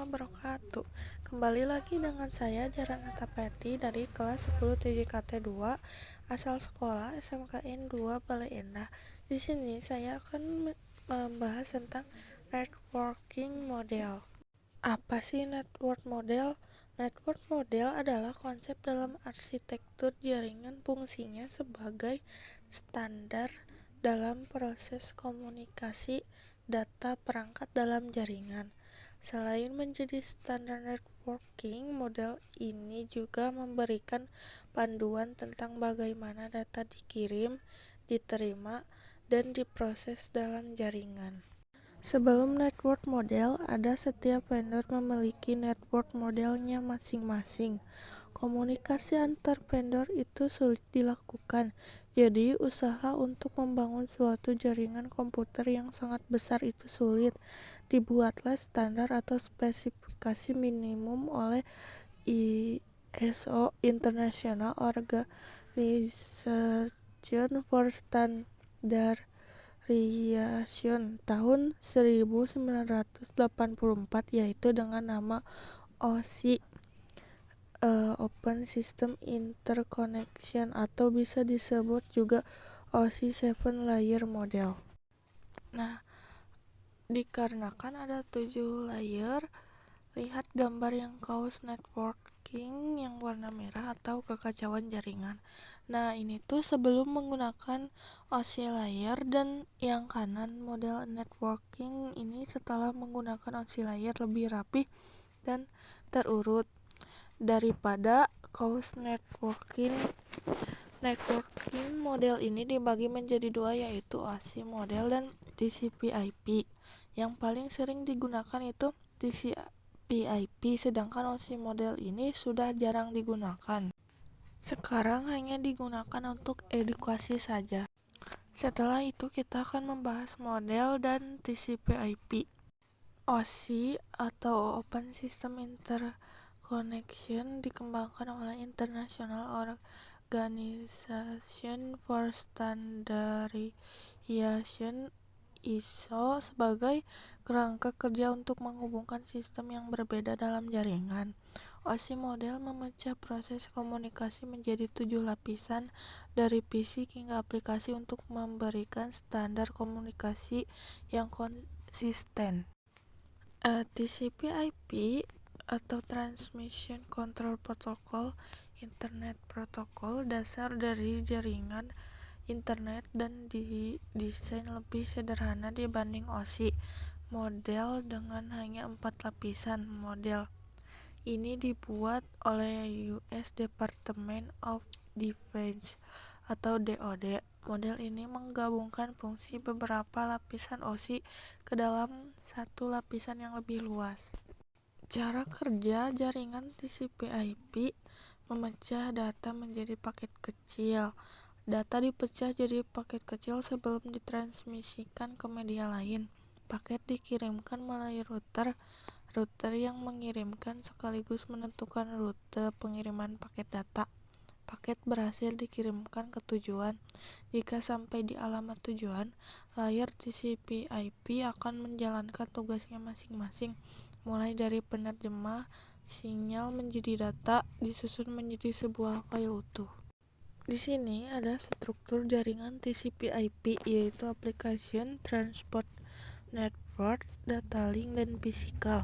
wabarakatuh. Kembali lagi dengan saya Jaranata Peti dari kelas 10 TJKT 2 asal sekolah SMKN 2 Balai Endah. Di sini saya akan membahas tentang networking model. Apa sih network model? Network model adalah konsep dalam arsitektur jaringan, fungsinya sebagai standar dalam proses komunikasi data perangkat dalam jaringan. Selain menjadi standar networking, model ini juga memberikan panduan tentang bagaimana data dikirim, diterima, dan diproses dalam jaringan. Sebelum network model, setiap vendor memiliki network modelnya masing-masing. Komunikasi antar vendor itu sulit dilakukan, jadi usaha untuk membangun suatu jaringan komputer yang sangat besar itu sulit. Dibuatlah standar atau spesifikasi minimum oleh ISO International Organization for Standardization tahun 1984, yaitu dengan nama OSI, Open System Interconnection, atau bisa disebut juga OSI 7 Layer Model. Nah, dikarenakan ada 7 layer, lihat gambar yang kaos networking yang warna merah atau kekacauan jaringan. Nah, ini tuh sebelum menggunakan OSI layer, dan yang kanan model networking ini setelah menggunakan OSI layer lebih rapi dan terurut daripada kaos networking. Networking model ini dibagi menjadi dua, yaitu OSI model dan TCP/IP. Yang paling sering digunakan itu TCP/IP, sedangkan OSI model ini sudah jarang digunakan. Sekarang hanya digunakan untuk edukasi saja. Setelah itu kita akan membahas model dan TCP/IP. OSI atau Open System Interconnection dikembangkan oleh International Organization for Standardization ISO sebagai kerangka kerja untuk menghubungkan sistem yang berbeda dalam jaringan. OSI model memecah proses komunikasi menjadi 7 lapisan, dari fisik hingga aplikasi, untuk memberikan standar komunikasi yang konsisten. TCP/IP atau Transmission Control Protocol, Internet Protocol, dasar dari jaringan internet dan didesain lebih sederhana dibanding OSI model dengan hanya 4 lapisan. Model ini dibuat oleh US Department of Defense atau DoD. Model ini menggabungkan fungsi beberapa lapisan OSI ke dalam satu lapisan yang lebih luas. Cara kerja jaringan TCP/IP memecah data menjadi paket kecil. Data dipecah jadi paket kecil sebelum ditransmisikan ke media lain. Paket dikirimkan melalui router. Router yang mengirimkan sekaligus menentukan rute pengiriman paket data. Paket berhasil dikirimkan ke tujuan. Jika sampai di alamat tujuan, layer TCP/IP akan menjalankan tugasnya masing-masing, mulai dari penerjemah sinyal menjadi data, disusun menjadi sebuah file utuh. Di sini ada struktur jaringan TCP/IP, yaitu Application Transport Network, Data Link, dan Physical.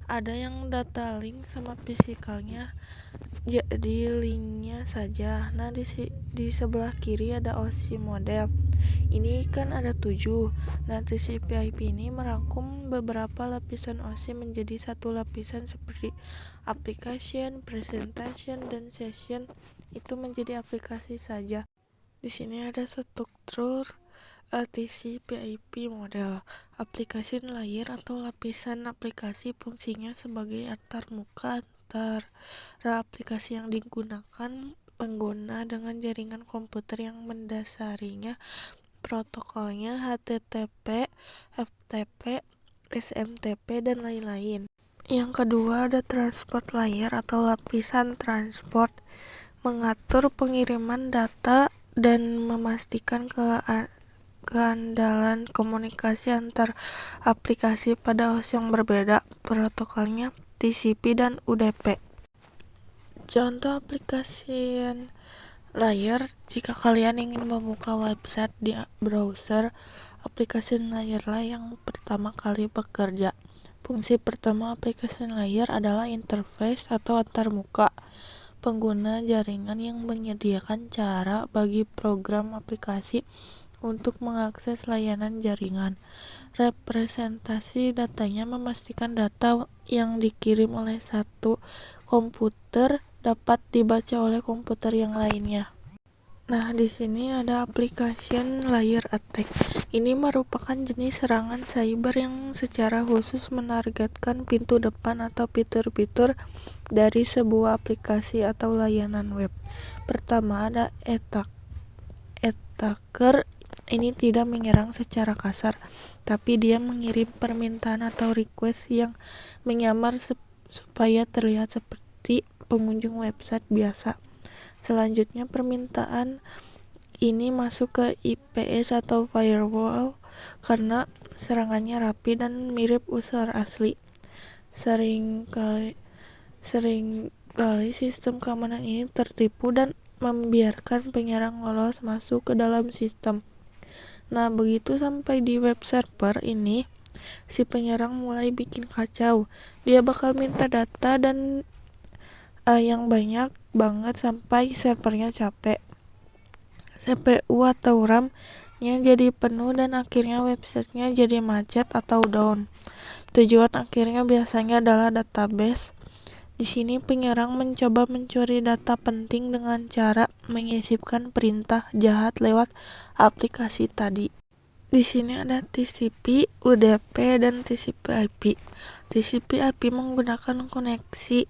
Ada yang data link sama physicalnya, jadi linknya saja. Nah, di sebelah kiri ada OSI model. Ini kan ada 7. Nah, TCP/IP ini merangkum beberapa lapisan OSI menjadi satu lapisan, seperti application, presentation, dan session itu menjadi aplikasi saja. Di sini ada struktur TCP/IP model. Application layer atau lapisan aplikasi fungsinya sebagai antarmuka antara aplikasi yang digunakan pengguna dengan jaringan komputer yang mendasarinya. Protokolnya HTTP, FTP, SMTP, dan lain-lain. Yang kedua ada transport layer atau lapisan transport, mengatur pengiriman data dan memastikan keandalan komunikasi antar aplikasi pada host yang berbeda, protokolnya TCP dan UDP. Contoh aplikasi layer: jika kalian ingin membuka website di browser, aplikasi layarlah yang pertama kali bekerja. Fungsi pertama aplikasi layer adalah interface atau antarmuka pengguna jaringan yang menyediakan cara bagi program aplikasi untuk mengakses layanan jaringan. Representasi datanya memastikan data yang dikirim oleh satu komputer dapat dibaca oleh komputer yang lainnya. Nah, di sini ada application layer attack. Ini merupakan jenis serangan cyber yang secara khusus menargetkan pintu depan atau fitur-fitur dari sebuah aplikasi atau layanan web. Pertama, ada attacker. Ini tidak menyerang secara kasar, tapi dia mengirim permintaan atau request yang menyamar supaya terlihat seperti pengunjung website biasa. Selanjutnya, permintaan ini masuk ke IPS atau firewall karena serangannya rapi dan mirip user asli. Seringkali sistem keamanan ini tertipu dan membiarkan penyerang lolos masuk ke dalam sistem. Nah, begitu sampai di web server ini, si penyerang mulai bikin kacau. Dia bakal minta data dan yang banyak banget sampai servernya capek. CPU atau RAM-nya jadi penuh dan akhirnya websitenya jadi macet atau down. Tujuan akhirnya biasanya adalah database. Di sini penyerang mencoba mencuri data penting dengan cara menyisipkan perintah jahat lewat aplikasi tadi. Di sini ada TCP, UDP, dan TCP/IP. TCP/IP menggunakan koneksi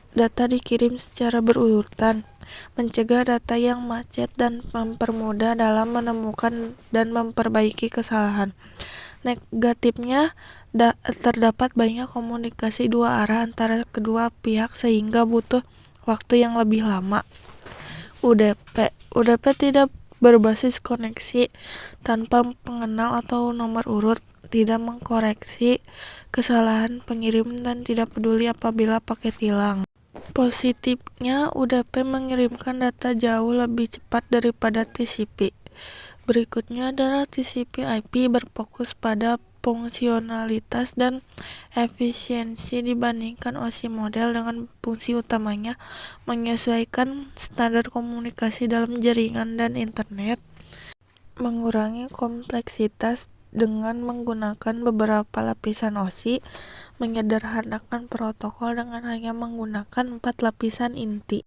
data dikirim secara berurutan, mencegah data yang macet dan mempermudah dalam menemukan dan memperbaiki kesalahan. Negatifnya, terdapat banyak komunikasi dua arah antara kedua pihak sehingga butuh waktu yang lebih lama. UDP tidak berbasis koneksi tanpa pengenal atau nomor urut, tidak mengkoreksi kesalahan pengirim dan tidak peduli apabila paket hilang. Positifnya, UDP mengirimkan data jauh lebih cepat daripada TCP. Berikutnya adalah TCP/IP berfokus pada fungsionalitas dan efisiensi dibandingkan OSI model dengan fungsi utamanya menyesuaikan standar komunikasi dalam jaringan dan internet, mengurangi kompleksitas dengan menggunakan beberapa lapisan OSI, menyederhanakan protokol dengan hanya menggunakan 4 lapisan inti.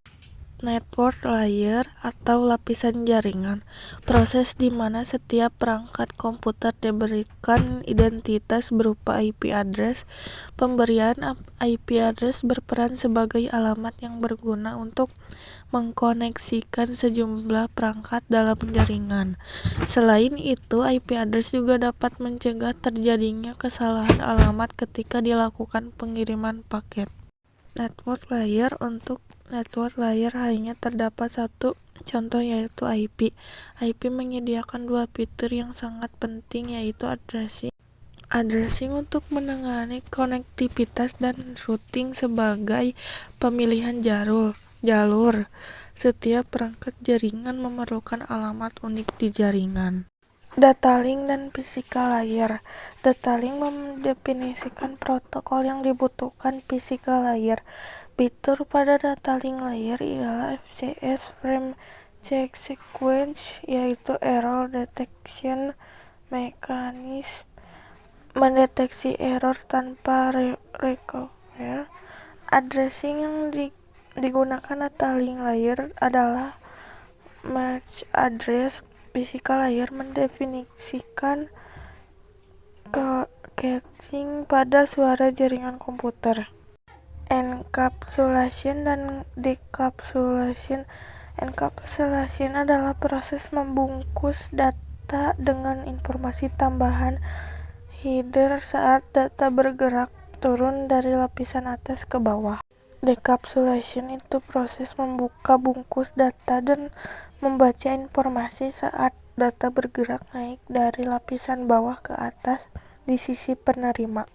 Network layer atau lapisan jaringan, proses di mana setiap perangkat komputer diberikan identitas berupa IP address. Pemberian IP address berperan sebagai alamat yang berguna untuk mengkoneksikan sejumlah perangkat dalam jaringan. Selain itu, IP address juga dapat mencegah terjadinya kesalahan alamat ketika dilakukan pengiriman paket. Network layer. Untuk network layer hanya terdapat satu contoh, yaitu IP. IP menyediakan dua fitur yang sangat penting, yaitu addressing untuk menangani konektivitas dan routing sebagai pemilihan jalur. Setiap perangkat jaringan memerlukan alamat unik di jaringan. Data link dan physical layer. Data link mendefinisikan protokol yang dibutuhkan physical layer. Fitur pada data link layer ialah FCS, Frame Check Sequence, yaitu error detection mechanism, mendeteksi error tanpa recover. Addressing yang digunakan data link layer adalah MAC address. Physical layer mendefinisikan caching pada suara jaringan komputer. Encapsulation dan decapsulation. Encapsulation adalah proses membungkus data dengan informasi tambahan header saat data bergerak turun dari lapisan atas ke bawah. Decapsulation itu proses membuka bungkus data dan membaca informasi saat data bergerak naik dari lapisan bawah ke atas di sisi penerima.